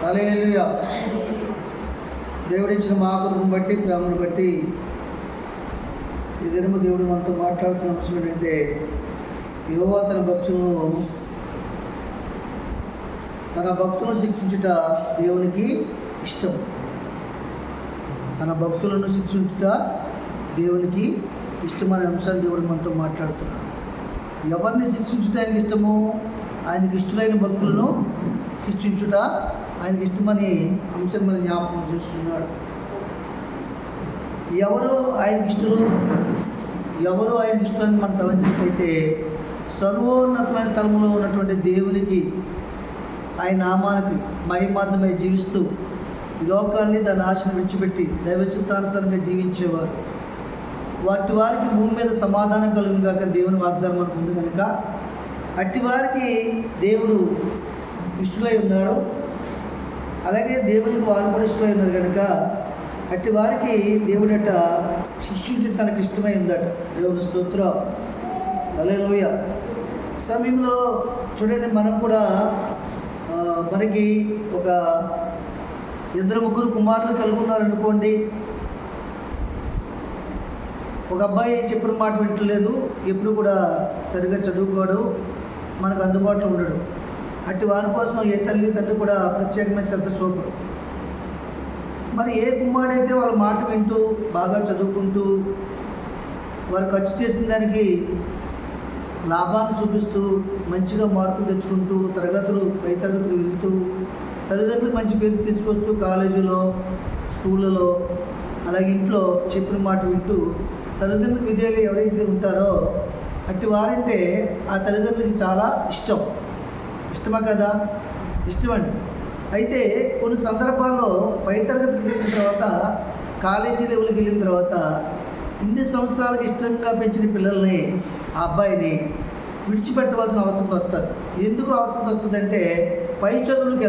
హల్లెలూయా. దేవుడిచ్చిన మహాకృపను బట్టి, ప్రేమను బట్టి ఈ దినము దేవుడు మనతో మాట్లాడుతున్న అంశం ఏంటంటే, యెహోవా తన భక్తులను శిక్షించుట దేవునికి ఇష్టం. తన భక్తులను శిక్షించుట దేవునికి ఇష్టమనే అంశాన్ని దేవుడు మనతో మాట్లాడుతున్నాడు. ఎవరిని శిక్షించుట ఆయనకి ఇష్టము? ఆయనకి ఇష్టమైన భక్తులను శిక్షించుట ఆయనకి ఇష్టమని అంశం మన జ్ఞాపకం చేస్తున్నాడు. ఎవరు ఆయనకి ఇష్టలు, ఎవరు ఆయనకి ఇష్టలని మనం తలంచినట్లయితే, సర్వోన్నతమైన స్థలంలో ఉన్నటువంటి దేవునికి, ఆయన నామానికి మహిమార్థమై జీవిస్తూ ఈ లోకాన్ని దాని ఆశను విడిచిపెట్టి దైవ చిత్తానుసారంగా జీవించేవారు, వారికి భూమి మీద సమాధానం కలుగును గాక దేవుని వాగ్దానం మనకు ఉంది కనుక అట్టి వారికి దేవుడు ఇష్టలై ఉన్నాడు. అలాగే దేవునికి వారు కూడా ఇష్టలై ఉన్నారు కనుక అట్టి వారికి దేవుడట శిక్షించి తనకు ఇష్టమై ఉందట. దేవుని స్తోత్రం. హల్లెలూయా. సమయంలో చూడండి, మనం కూడా మనకి ఒక 2-3 కుమారులు కలిగి ఉన్నారనుకోండి. ఒక అబ్బాయి చెప్పిన మాట వింటలేదు, ఎప్పుడు కూడా సరిగ్గా చదువుకోడు, మనకు అందుబాటులో ఉండడు. అట్టి వారి కోసం ఏ తండ్రి కూడా ప్రత్యేకమైన శ్రద్ధ చూపరు. మరి ఏ కుమారుడైతే వాళ్ళ మాట వింటూ బాగా చదువుకుంటూ వారు ఖర్చు చేసిన దానికి లాభాన్ని చూపిస్తూ మంచిగా మార్కులు తెచ్చుకుంటూ పై తరగతులు వెళ్తూ తల్లిదండ్రులు మంచి పేరు తీసుకొస్తూ కాలేజీలో, స్కూళ్ళలో, అలాగే ఇంట్లో చెప్పిన మాట వింటూ తల్లిదండ్రులకు విధేయులు ఎవరైతే ఉంటారో అట్టి వారంటే ఆ తల్లిదండ్రులకి చాలా ఇష్టమా కదా? ఇష్టమండి. అయితే కొన్ని సందర్భాల్లో పై తరగతికి వెళ్ళిన తర్వాత, కాలేజీ లెవెల్కి వెళ్ళిన తర్వాత ఇన్ని సంవత్సరాలకు ఇష్టంగా పెంచిన పిల్లల్ని, ఆ అబ్బాయిని విడిచిపెట్టవలసిన అవసరం వస్తుంది. ఎందుకు అవసరం వస్తుందంటే, పై చదువులకి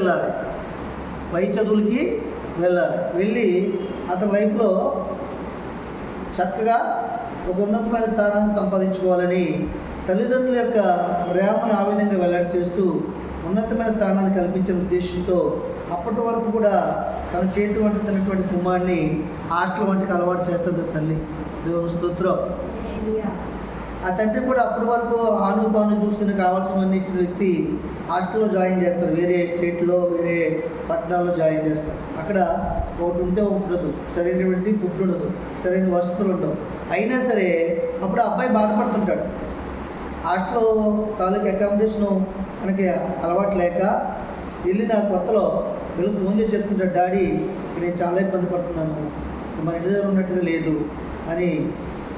వెళ్ళి అతని లైఫ్లో చక్కగా ఒక ఉన్నతమైన స్థానాన్ని సంపాదించుకోవాలని తల్లిదండ్రుల యొక్క ప్రేమను ఆ విధంగా వెల్లడి చేస్తూ ఉన్నతమైన స్థానాన్ని కల్పించిన ఉద్దేశంతో అప్పటి వరకు కూడా తన చేతి వంట తిన్నటువంటి కుమారుడిని హాస్టల్ వంటికి అలవాటు చేస్తుంది తల్లి. దేవుని స్తోత్రం. ఆ తండ్రి కూడా అప్పటి వరకు ఆనుపాను చూసుకుని కావాల్సినవన్నీ ఇచ్చిన వ్యక్తి హాస్టల్లో జాయిన్ చేస్తారు. వేరే స్టేట్లో, వేరే పట్టణాల్లో జాయిన్ చేస్తారు. అక్కడ ఒకటి ఉంటే ఉండదు, సరైనటువంటి ఫుడ్ ఉండదు, సరైన వసతులు ఉండవు. అయినా సరే అప్పుడు ఆ అబ్బాయి బాధపడుతుంటాడు. హాస్టల్లో తాలూకు అకామిడేషను తనకి అలవాటు లేక వెళ్ళిన కొత్తలో వీళ్ళకి ఫోన్ చేసి చెప్తుంటాడు, డాడీ నేను చాలా ఇబ్బంది పడుతున్నాను, మన ఇంటి దగ్గర ఉన్నట్టుగా లేదు అని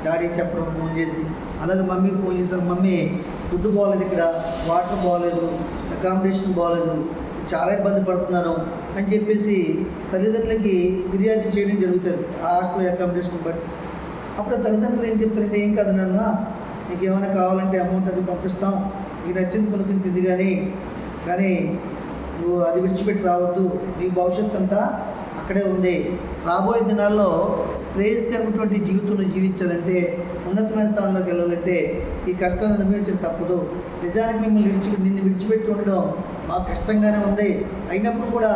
డాడీ చెప్పడం ఫోన్ చేసి. అలాగే మమ్మీకి ఫోన్ చేశాను, మమ్మీ ఫుడ్ బాగోలేదు, ఇక్కడ వాటర్ బాగోలేదు, అకామిడేషన్ బాగోలేదు, చాలా ఇబ్బంది పడుతున్నాను అని చెప్పేసి తల్లిదండ్రులకి ఫిర్యాదు చేయడం జరుగుతుంది ఆ హాస్టల్ అకామిడేషన్ బట్టి. అప్పుడు తల్లిదండ్రులు ఏం చెప్తారంటే, ఏం కాదు నాన్న, నీకు ఏమైనా కావాలంటే అమౌంట్ అది పంపిస్తాం, నీకు నచ్చింది కొనుక్కుని తింది, కానీ నువ్వు అది విడిచిపెట్టి రావద్దు, నీ భవిష్యత్తు అంతా అక్కడే ఉంది. రాబోయే దినాల్లో శ్రేయస్కరమైనటువంటి జీవితం జీవించాలంటే, ఉన్నతమైన స్థానంలోకి వెళ్ళాలంటే ఈ కష్టాన్ని అనుభవించడం తప్పదు. నిజానికి నిన్ను విడిచిపెట్టి ఉండడం మాకు కష్టంగానే ఉంది. అయినప్పుడు కూడా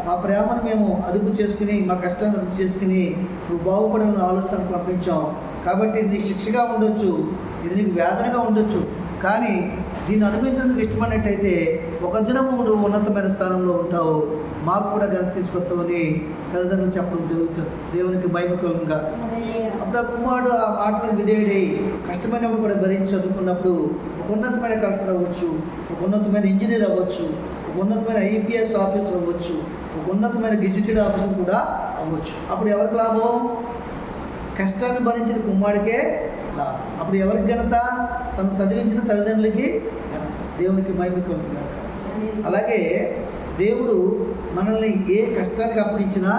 మా ప్రేమను మేము అదుపు చేసుకుని, మా కష్టాన్ని అదుపు చేసుకుని నువ్వు బాగుపడాలని ఆలోచనకు పంపించాం. కాబట్టి ఇది నీకు శిక్షగా ఉండొచ్చు, ఇది నీకు వేదనగా ఉండొచ్చు, కానీ దీన్ని అనుభవించడానికి ఇష్టపడినట్టయితే ఒక దినము నువ్వు ఉన్నతమైన స్థానంలో ఉంటావు, మాకు కూడా ఘనత తీసుకొస్తావని తల్లిదండ్రులు చెప్పడం జరుగుతుంది. దేవునికి మహిమ కలుగుగా. అప్పుడు ఆ కుమారుడు ఆ మాటలకు విధేయుడై కష్టమైనప్పుడు కూడా భరించి చదువుకున్నప్పుడు ఒక ఉన్నతమైన కలెక్టర్ అవ్వచ్చు, ఒక ఉన్నతమైన ఇంజనీర్ అవ్వచ్చు, ఒక ఉన్నతమైన IPS ఆఫీసర్ అవ్వచ్చు, ఒక ఉన్నతమైన గెజిటెడ్ ఆఫీసర్ కూడా అవ్వచ్చు. అప్పుడు ఎవరికి లాభం? కష్టాన్ని భరించిన కుమారుడికే లాభం. అప్పుడు ఎవరికి ఘనత? తను చదివించిన తల్లిదండ్రులకి ఘనత. దేవునికి మహిమ కలుగుగా. అలాగే దేవుడు మనల్ని ఏ కష్టానికి అప్పగించినా,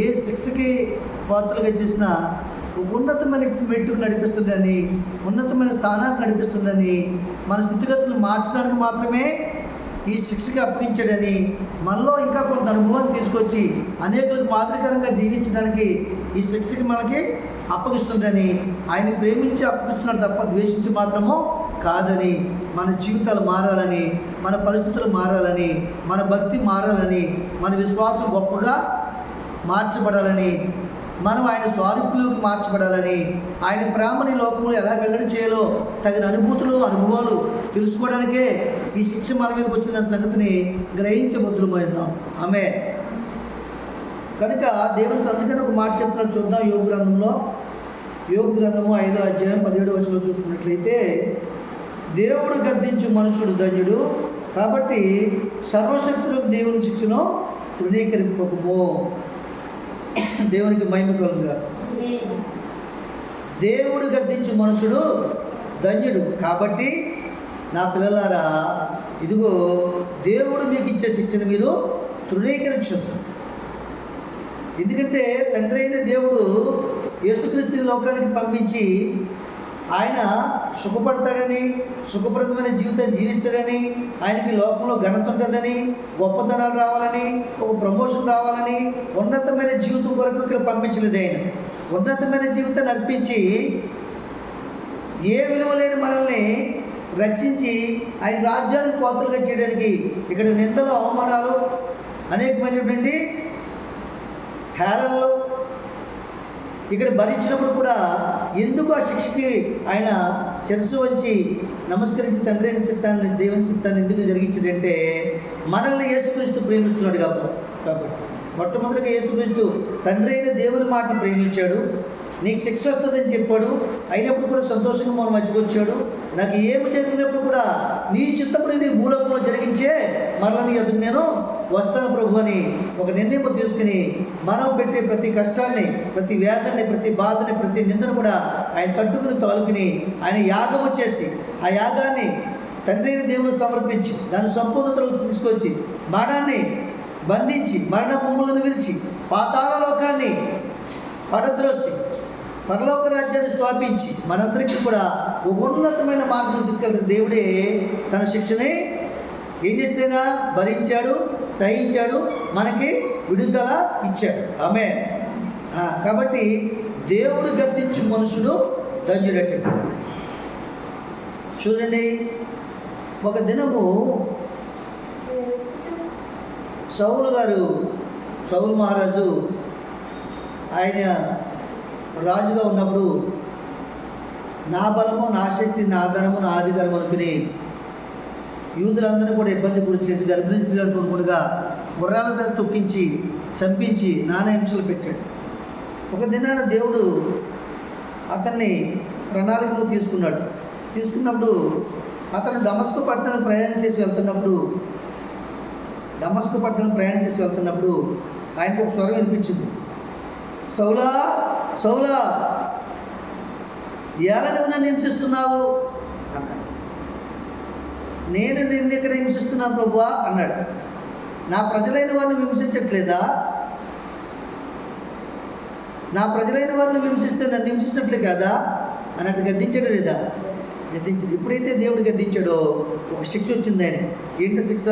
ఏ శిక్షకి పాత్రలుగా చేసినా ఉన్నతమైన మెట్టుకు నడిపిస్తుందని, ఉన్నతమైన స్థానానికి నడిపిస్తుందని, మన స్థితిగతులు మార్చడానికి మాత్రమే ఈ శిక్షకి అప్పగించాడని, మనలో ఇంకా కొంత అనుభవాన్ని తీసుకొచ్చి అనేకులకు మాదిరికరంగా దీవించడానికి ఈ శిక్షకి మనకి అప్పగిస్తుందని, ఆయన ప్రేమించి అప్పగిస్తున్నాడు తప్ప ద్వేషించి మాత్రము కాదని మన జీవితాలు మారాలని, మన పరిస్థితులు మారాలని, మన భక్తి మారాలని, మన విశ్వాసం గొప్పగా మార్చబడాలని, మనం ఆయన స్వారూప్యంలోకి మార్చబడాలని, ఆయన ప్రేమని లోకంలో ఎలా వెల్లడి చేయాలో తగిన అనుభవాలు తెలుసుకోవడానికే ఈ శిక్ష మన మీదకి వచ్చిన సంగతిని గ్రహించబద్దులమైనాం. ఆమె కనుక దేవుని అందుకని ఒక మాట చెప్తున్నాడు, చూద్దాం. యోబు గ్రంథము 5వ అధ్యాయం 17వ వచనంలో చూసుకున్నట్లయితే, దేవుడు గద్దించు మనుషుడు ధన్యుడు, కాబట్టి సర్వశక్తులకు దేవుని శిక్షను తృణీకరింపకము. దేవునికి మహిమ కలుగుగా. దేవుడు గద్దించు మనుషుడు ధన్యుడు, కాబట్టి నా పిల్లలారా, ఇదిగో దేవుడు మీకు ఇచ్చే శిక్షను మీరు తృణీకరించదు. ఎందుకంటే తండ్రి అయిన దేవుడు యేసుక్రీస్తుని లోకానికి పంపించి ఆయన సుఖపడతాడని, సుఖప్రదమైన జీవితం జీవిస్తాడని, ఆయనకి లోకంలో ఘనత ఉంటుందని, గొప్పతనాలు రావాలని, ఒక ప్రమోషన్ రావాలని, ఉన్నతమైన జీవితం కొరకు ఇక్కడ పంపించలేదు. ఆయన ఉన్నతమైన జీవితాన్ని అర్పించి ఏ విలువ లేని మనల్ని రక్షించి ఆయన రాజ్యానికి కోతలుగా చేయడానికి ఇక్కడ నిందలు, అవమానాలు, అనేకమైనటువంటి హేళనలు ఇక్కడ భరించినప్పుడు కూడా ఎందుకు ఆ శిక్షకి ఆయన శిరస్సు వంచి నమస్కరించి తండ్రి అయిన చిత్తాన్ని, దేవుని చిత్తాన్ని ఎందుకు జరిగించాడంటే మనల్ని యేసుక్రీస్తు ప్రేమిస్తున్నాడు కాబట్టి. మొట్టమొదటిగా యేసుక్రీస్తు తండ్రి అయిన దేవుని మాట ప్రేమించాడు. నీకు శిక్ష వస్తుందని చెప్పాడు. అయినప్పుడు కూడా సంతోషంగా మనం మధ్యకు వచ్చాడు. నాకు ఏమి జరిగినప్పుడు కూడా నీ చిత్తముని నీ భూలోకంలో జరిగించే మరలా నీ ఎదుగు నేను వస్తాను ప్రభు అని ఒక నిర్ణయం తీసుకుని మనం పెట్టే ప్రతి కష్టాన్ని, ప్రతి వేదనని, ప్రతి బాధని, ప్రతి నిందను కూడా ఆయన తట్టుకుని తోలుకుని ఆయన యాగము చేసి ఆ యాగాన్ని తండ్రి అయిన దేవుని సమర్పించి దాని సంపూర్ణతలోకి తీసుకొచ్చి మరణాన్ని బంధించి మరణ ముమ్ములను విరిచి పాతాళ లోకాన్ని పడద్రోసి పరలోక రాజ్యాన్ని స్థాపించి మనందరికీ కూడా ఉన్నతమైన మార్గం తీసుకెళ్తున్న దేవుడే తన శిక్షని ఏం చేసినా భరించాడు, సహించాడు, మనకి విడుదల ఇచ్చాడు. ఆమె కాబట్టి దేవుడు గద్దించు మనుషుడు ధన్యుడట. చూడండి, ఒక దినము సౌలు మహారాజు ఆయన రాజుగా ఉన్నప్పుడు నా బలము, నా శక్తి, నా ధనము, నా అధికారం అనుకుని యూదులందరినీ కూడా ఇబ్బంది గురి చేసి గర్భిణీ స్త్రీలను చూడకుండా గుర్రాల ధర తొక్కించి చంపించి నానా హింసలు పెట్టాడు. ఒక దినాన దేవుడు అతన్ని ప్రణాళికలో తీసుకున్నప్పుడు అతను దమస్కు పట్టణానికి ప్రయాణం చేసి వెళ్తున్నప్పుడు ఆయనకు ఒక స్వరం వినిపించింది. సౌలా సౌలా, ఎలా నువ్వు నన్ను హింసిస్తున్నావు అన్నాడు. నేను నిన్ను ఇక్కడ హింసిస్తున్నాను ప్రభువా అన్నాడు. నా ప్రజలైన వారిని హింసించట్లేదా? నా ప్రజలైన వారిని హింసిస్తే నన్ను హింసించట్లే కదా అన్నట్టు గద్దించాడు లేదా? గద్దించింది. ఎప్పుడైతే దేవుడు గద్దించాడో ఒక శిక్ష వచ్చింది ఆయన. ఏంటి శిక్ష?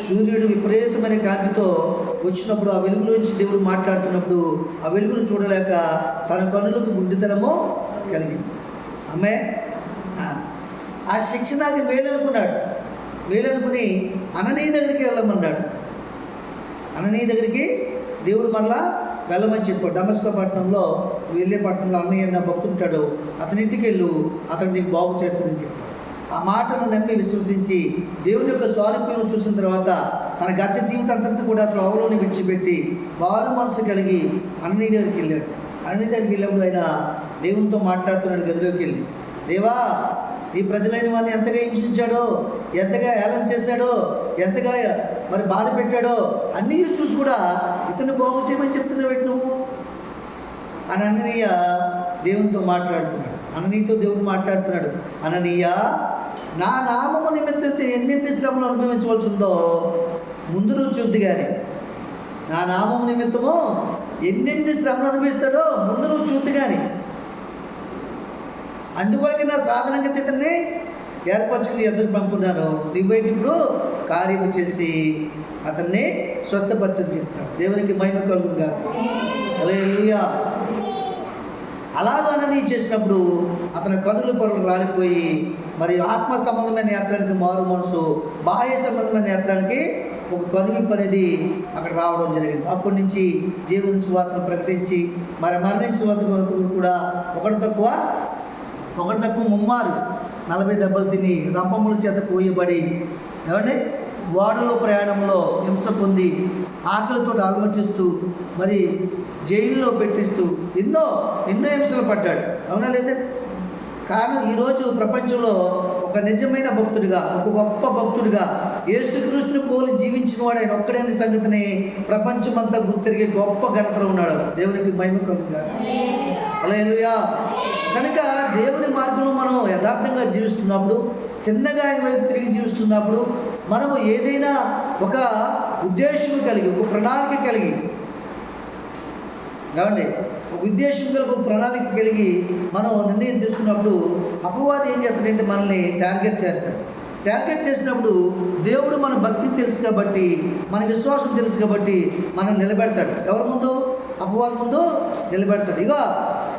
సూర్యుడు విపరీతమైన కాంతితో వచ్చినప్పుడు ఆ వెలుగులోంచి దేవుడు మాట్లాడుతున్నప్పుడు ఆ వెలుగును చూడలేక తన కన్నులకు గుడ్డితనము కలిగింది. ఆమె ఆ శిక్ష నాకు మేలనుకుని అననీయ దగ్గరికి వెళ్ళమన్నాడు. అననీయ దగ్గరికి దేవుడు మళ్ళా వెళ్ళమని చెప్పాడు. దమస్కు పట్టణంలో వెళ్ళే పట్టణంలో అన్నయ్య నా భక్తుంటాడు, అతనింటికి వెళ్ళు, అతను నీకు బాగు చేస్తాడని చెప్పాడు. ఆ మాటను నమ్మి విశ్వసించి దేవుని యొక్క స్వారూప్యం చూసిన తర్వాత తన గచ్చ జీవితం అంతటిని కూడా త్రోవలోని విడిచిపెట్టి వారు మనసు కలిగి అననీయ దగ్గరికి వెళ్ళాడు. అననీయ దగ్గరికి వెళ్ళినప్పుడు ఆయన దేవునితో మాట్లాడుతున్నాడు. గదిలోకి వెళ్ళి, దేవా, ఈ ప్రజలైన వారిని ఎంతగా హింసించాడో, ఎంతగా ఏళన చేశాడో, ఎంతగా మరి బాధ పెట్టాడో అన్నీ చూసి కూడా ఇతను బాగు చేయమని చెప్తున్నావు నువ్వు అని అననీయ దేవునితో మాట్లాడుతున్నాడు. అననీయతో దేవుడు మాట్లాడుతున్నాడు. అననీయ, నా నామము నిమిత్తం ఎన్నెన్ని శ్రమలు అనుభవించవలసి ఉందో ముందు నువ్వు చూద్ది. కానీ నా నామము నిమిత్తము ఎన్నెన్ని శ్రమలు అనుభవిస్తాడో ముందు నువ్వు చూద్ది. కానీ అందువల్ల నా సాధనంగా ఇతన్ని ఏర్పరచుకుని ఎదురు పంపున్నాను. నువ్వైతే ఇప్పుడు కార్యము చేసి అతన్ని స్వస్థపరచని చెప్తాడు. దేవునికి మహిమ కలుగుగా. హల్లెలూయా. అలాగ అననీయ చేసినప్పుడు అతని కన్నుల పొరలు రాలిపోయి మరి ఆత్మ సంబంధమైన నేత్రానికి మారు మనసు, బాహ్య సంబంధమైన నేత్రానికి ఒక కనువిప్పు అనేది అక్కడ రావడం జరిగింది. అప్పటి నుంచి జీవన సువార్తను ప్రకటించి మరి మరణించిన వరకు కూడా ఒకటి తక్కువ ముమ్మారు 40 దెబ్బలు తిని రంపముల చేత కోయబడి ఏమండి ఓడలో ప్రయాణంలో హింస పొంది ఆకలితో ఆలోచిస్తూ మరి జైల్లో పెట్టిస్తూ ఎన్నో హింసలు పడ్డాడు. అవునా లేదా? కారణం ఈరోజు ప్రపంచంలో ఒక నిజమైన భక్తుడిగా, ఒక గొప్ప భక్తుడిగా, యేసుక్రీస్తుని పోలి జీవించిన వాడు ఆయన ఒక్కడైన సంగతిని ప్రపంచమంతా గుర్తిరిగే గొప్ప ఘనతలో ఉన్నాడు. దేవునికి మహిమ కలుగుగాక. హల్లెలూయా. కనుక దేవుని మార్గంలో మనం యథార్థంగా జీవిస్తున్నప్పుడు, తిన్నగా ఆయన వైపు తిరిగి జీవిస్తున్నప్పుడు, మనము ఏదైనా ఒక ఉద్దేశం కలిగి, ఒక ప్రణాళిక కలిగి, ఏమండి ఒక ఉద్దేశం కలిగి, ఒక ప్రణాళిక కలిగి మనం నిర్ణయం తీసుకున్నప్పుడు అపవాది ఏం చేస్తాడంటే మనల్ని టార్గెట్ చేస్తాడు. టార్గెట్ చేసినప్పుడు దేవుడు మన భక్తి తెలుసు కాబట్టి, మన విశ్వాసం తెలుసు కాబట్టి మనం నిలబెడతాడు. ఎవరి ముందు? అపవాది ముందు నిలబెడతాడు. ఇగో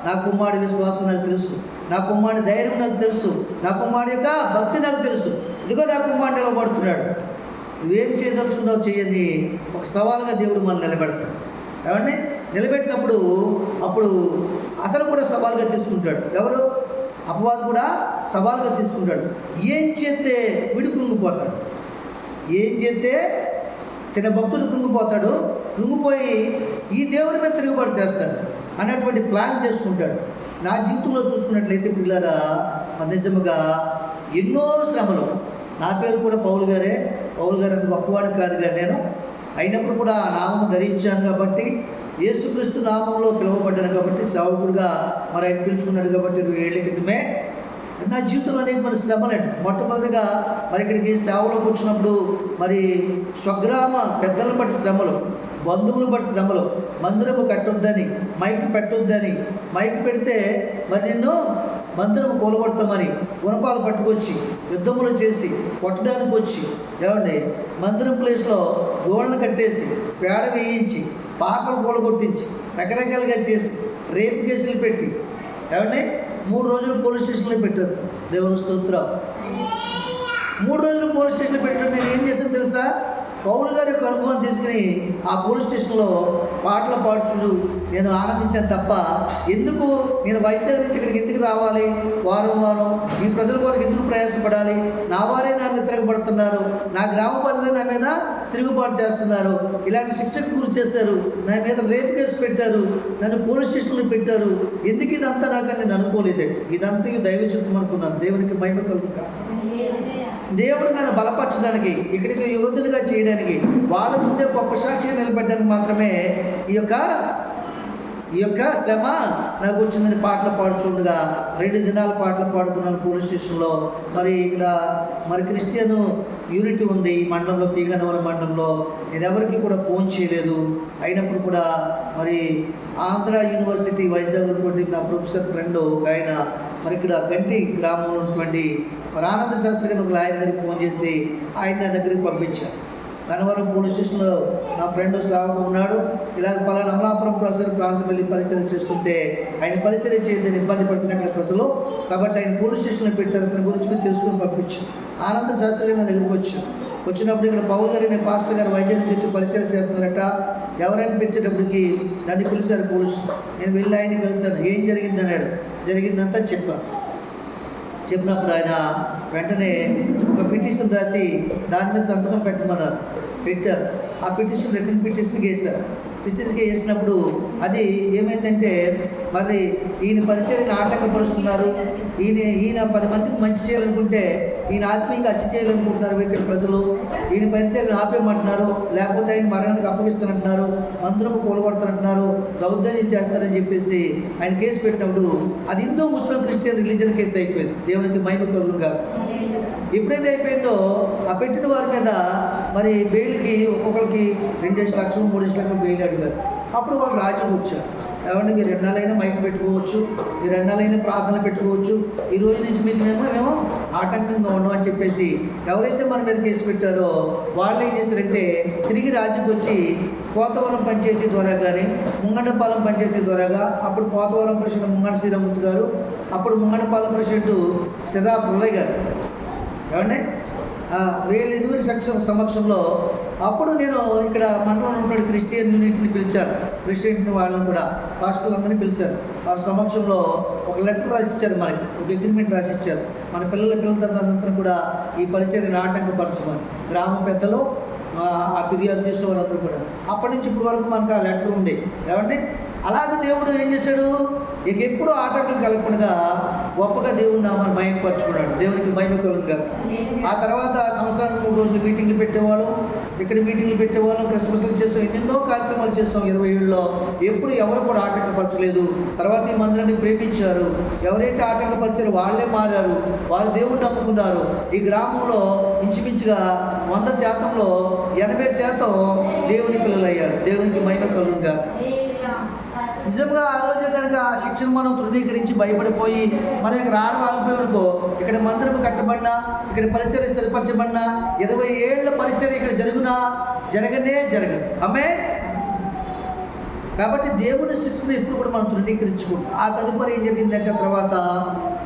నా కుమారుడి విశ్వాసం నాకు తెలుసు, నా కుమారుడి ధైర్యం నాకు తెలుసు, నా కుమారుడి యొక్క భక్తి నాకు తెలుసు, ఇదిగో నా కుమారుడు నిలబడుతున్నాడు, నువ్వేం చేయదలుచుకుందావు చేయని ఒక సవాలుగా దేవుడు మనల్ని నిలబెడతాడు. ఏమండి నిలబెట్టినప్పుడు అప్పుడు అతను కూడా సవాలుగా తీసుకుంటాడు. ఎవరు? అపవాది కూడా సవాలుగా తీసుకుంటాడు. ఏం చేస్తే వీడు కృంగిపోతాడు, ఏం చేస్తే తన భక్తుడు కృంగిపోతాడు, కృంగిపోయి ఈ దేవుడి మీద తిరుగుబాటు చేస్తాడు అనేటువంటి ప్లాన్ చేసుకుంటాడు. నా జీవితంలో చూసుకున్నట్లయితే పిల్లరా, నిజముగా ఎన్నో శ్రమలు. నా పేరు కూడా పౌలు గారు అంత గొప్పవాడు కాదు కానీ నేను అయినప్పుడు కూడా ఆ నామము ధరించాను కాబట్టి, యేసుక్రీస్తు నామంలో పిలువబడ్డాను కాబట్టి, సేవకుడుగా మరి ఆయన పిలుచుకున్నాడు కాబట్టి 20 ఏళ్ల క్రితమే నా జీవితంలో అనేక మరి శ్రమలండి. మొట్టమొదటిగా మరి ఇక్కడికి సేవలోకి వచ్చినప్పుడు మరి స్వగ్రామ పెద్దలను బట్టి శ్రమలు, బంధువులు బట్టి శ్రమలు, మందిరము కట్టొద్దని, మైక్ పెట్టొద్దని, మైక్ పెడితే మరి నిన్ను మందిరము కూలగొడతామని గుణపాలు పట్టుకొచ్చి యుద్ధములు చేసి కొట్టడానికి వచ్చి, ఏమండి మందిరం ప్లేస్లో గోళ్ళను కట్టేసి పేడ వేయించి పాకలు కూలగొట్టించి రకరకాలుగా చేసి రేపు కేసులు పెట్టి, ఏమండి 3 రోజులు పోలీస్ స్టేషన్లో పెట్టారు. దేవుని స్తోత్రం. 3 రోజులు పోలీస్ స్టేషన్లో పెట్టారు. నేను ఏం చేశాను తెలుసా? పౌలు గారి యొక్క అనుభవం తీసుకుని ఆ పోలీస్ స్టేషన్లో పాటలు పాడుచు నేను ఆనందించాను తప్ప, ఎందుకు నేను వైజాగ్ నుంచి ఇక్కడికి ఎందుకు రావాలి, వారం ఈ ప్రజల కొరకు ఎందుకు ప్రయాసపడాలి, నా వారే నా మీద తిరగబడుతున్నారు, నా గ్రామ ప్రజలే నా మీద తిరుగుబాటు చేస్తున్నారు, ఇలాంటి శిక్షకు గురి చేశారు, నా మీద రేపు కేసు పెట్టారు, నన్ను పోలీస్ స్టేషన్లో పెట్టారు, ఎందుకు ఇదంతా నాకు నేను అనుకోలేదు, ఇదంతా దైవ చిత్తం అనుకున్నాను. దేవునికి మహిమ కలుగుగా. దేవుడు నన్ను బలపరచడానికి, ఇక్కడికి యోధునిగా చేయడానికి, వాళ్ళ ముందే గొప్ప సాక్షిగా నిలబెట్టడానికి మాత్రమే ఈ యొక్క శ్రమ నాకు వచ్చిందని పాటలు పాడుచుండగా 2 దినాలు పాటలు పాడుకున్నాను పోలీస్ స్టేషన్లో. మరి ఇక్కడ మరి క్రిస్టియన్ యూనిటీ ఉంది ఈ మండలంలో, పీగనవరం మండలంలో. నేను ఎవరికి కూడా ఫోన్ చేయలేదు. అయినప్పుడు కూడా మరి ఆంధ్ర యూనివర్సిటీ వైజాగ్ ఉన్నటువంటి నా ప్రొఫెసర్ ఫ్రెండ్ ఆయన మరి ఇక్కడ గంటి గ్రామంలో ఉన్నటువంటి మరి ఆనంద శాస్త్రి గారిని ఒక లాయర్ గారికి ఫోన్ చేసి ఆయన నా దగ్గరికి పంపించారు. గన్నవరం పోలీస్ స్టేషన్లో నా ఫ్రెండ్ సేవకు ఉన్నాడు, ఇలాగ పలానా అమలాపురం ప్రజల ప్రాంతం వెళ్ళి పరిచయం చేస్తుంటే ఆయన పరిచయం చేయదని ఇబ్బంది పడుతున్న అక్కడ ప్రజలు, కాబట్టి ఆయన పోలీస్ స్టేషన్లో పెట్టారు. అతని గురించి మీరు తెలుసుకుని పంపించాను. ఆనంద శాస్త్రి గారు నా దగ్గరికి వచ్చినప్పుడు ఇక్కడ పౌల్ గారు అనే పాస్టర్ గారు వైద్యం తెచ్చి పరిచయం చేస్తున్నారట. ఎవరైనా పెంచేటప్పటికి నన్ను పిలిచారు పోలీసు. నేను వెళ్ళి ఆయన కలిశాను. ఏం జరిగింది అన్నాడు. జరిగిందంతా చెప్పినప్పుడు ఆయన వెంటనే ఒక పిటిషన్ రాసి దాని మీద సంతకం పెట్టమన్నారు. పెట్టారు. ఆ పిటిషన్ రిటర్న్ పిటిషన్కి వేసినప్పుడు అది ఏమైందంటే మరి ఈయన పరిచర్యను ఆటంకపరుస్తున్నారు, ఈయన 10 మందికి మంచి చేయాలనుకుంటే ఈయన ఆత్మీయంగా హత్య చేయాలనుకుంటున్నారు ఇక్కడ ప్రజలు, ఈయన పరిచర్యను ఆపేయమంటున్నారు, లేకపోతే ఆయన మరణానికి అప్పగిస్తానంటున్నారు, మందిరము కూలగొడతానంటున్నారు, దౌర్జన్యం చేస్తారని చెప్పేసి ఆయన కేసు పెట్టినప్పుడు అది హిందూ ముస్లిం క్రిస్టియన్ రిలీజన్ కేసు అయిపోయింది. దేవునికి మహిమ కలుగుగా. ఎప్పుడైతే అయిపోయిందో ఆ పెట్టిన వారి మీద మరి బెయిల్కి ఒక్కొక్కరికి 2 లక్షలు 3 లక్షలు బెయిల్ అడిగారు. అప్పుడు వాళ్ళు రాజీకి వచ్చారు. ఏమంటే మీరు ఎన్నాలైనా మైక్ పెట్టుకోవచ్చు, మీరు ఎన్నాలైనా ప్రార్థన పెట్టుకోవచ్చు, ఈ రోజు నుంచి మీకు మేము ఆటంకంగా ఉండమని చెప్పేసి ఎవరైతే మన మీద కేసు పెట్టారో వాళ్ళు ఏం చేశారంటే తిరిగి రాజ్యకు వచ్చి పోతవరం పంచాయతీ ద్వారా కానీ ముంగండపాలెం పంచాయతీ ద్వారాగా అప్పుడు పోతవరం ప్రెసిడెంట్ ముంగండ శ్రీరామూర్తి గారు, అప్పుడు ముంగండపాలెం ప్రెసిడెంట్ సిరా పుల్లయ్య గారు, ఏమండి వీళ్ళ ఎదుగురి సమక్షంలో అప్పుడు నేను ఇక్కడ మండలంలో ఉన్న క్రిస్టియన్ యూనిట్ని పిలిచారు, ప్రెసిడెంట్ని వాళ్ళని కూడా పాస్టర్లందరినీ పిలిచారు. వారి సమక్షంలో ఒక లెటర్ రాసిచ్చారు, మనకి ఒక అగ్రిమెంట్ రాసిచ్చారు. మన పిల్లలందరూ కూడా ఈ పరిచర్యను ఆటంకపరచమని గ్రామ పెద్దలు ఆ ఫిర్యాదు చేసే వాళ్ళందరూ కూడా. అప్పటి నుంచి ఇప్పుడు వరకు మనకు ఆ లెటర్ ఉంది. ఏమండి అలాగే దేవుడు ఏం చేశాడు, ఇక ఎప్పుడు ఆటంకం కలగకుండా గొప్పగా దేవుని నామాన్ని మహిమపరుచుకున్నాడు. దేవునికి మహిమ కలుగుగా. ఆ తర్వాత సంవత్సరానికి 3 రోజులు మీటింగ్లు పెట్టేవాళ్ళం, ఇక్కడ మీటింగ్లు పెట్టేవాళ్ళం, క్రిస్మస్లు చేసాం, ఎన్నెన్నో కార్యక్రమాలు చేసాం 20 ఏళ్ళలో. ఎప్పుడు ఎవరు కూడా ఆటంకపరచలేదు. తర్వాత ఈ మందిరాన్ని ప్రేమించారు. ఎవరైతే ఆటంకపరిచారో వాళ్ళే మారారు, వారు దేవుణ్ణి నమ్ముకున్నారు. ఈ గ్రామంలో ఇంచుమించుగా 100%లో 80% దేవుని పిల్లలు అయ్యారు. దేవునికి మహిమ కలుగుగా. నిజంగా ఆ రోజే కనుక ఆ శిక్షణ మనం తృణీకరించి భయపడిపోయి మనం ఇక్కడ రావడం ఆగిపోయామనుకో, ఇక్కడ మందిరం కట్టబడినా, ఇక్కడ పరిచర్య స్థిరపరచబడినా, 20 ఏళ్ల పరిచర్య ఇక్కడ జరగదు. ఆమేన్. కాబట్టి దేవుని శిక్షణ ఎప్పుడు కూడా మనం తృణీకరించుకుంటాం. ఆ తదుపరి ఏం జరిగిందంటే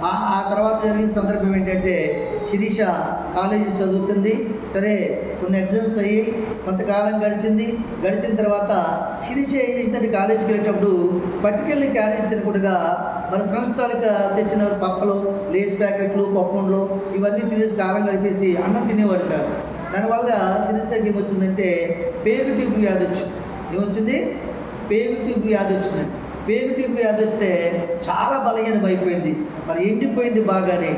ఆ తర్వాత జరిగిన సందర్భం ఏంటంటే శిరీష కాలేజీ చదువుతుంది. సరే కొన్ని ఎగ్జామ్స్ అయ్యి కొంతకాలం గడిచిన తర్వాత శిరీష ఏం చేసిందంటే కాలేజీకి వెళ్ళేటప్పుడు పట్టుకెళ్ళి క్యారేజ్ తినకుండా మన ఫ్రెండ్స్ తాలూకా తెచ్చిన పప్పలు, లేస్ ప్యాకెట్లు, పప్పుండ్లు ఇవన్నీ తినేసి కాలం గడిపేసి అన్నం తినేవాడు కాదు. దానివల్ల శిరీషకి ఏమొచ్చిందంటే పేగు ట్యూబ్ వ్యాధి వచ్చింది. ఏమొచ్చింది? పేగు ట్యూబ్ వ్యాధి వచ్చిందండి. పేగు ట్యూబ్ వ్యాధి వస్తే చాలా బలహీనం అయిపోయింది, మరి ఎండిపోయింది బాగానే,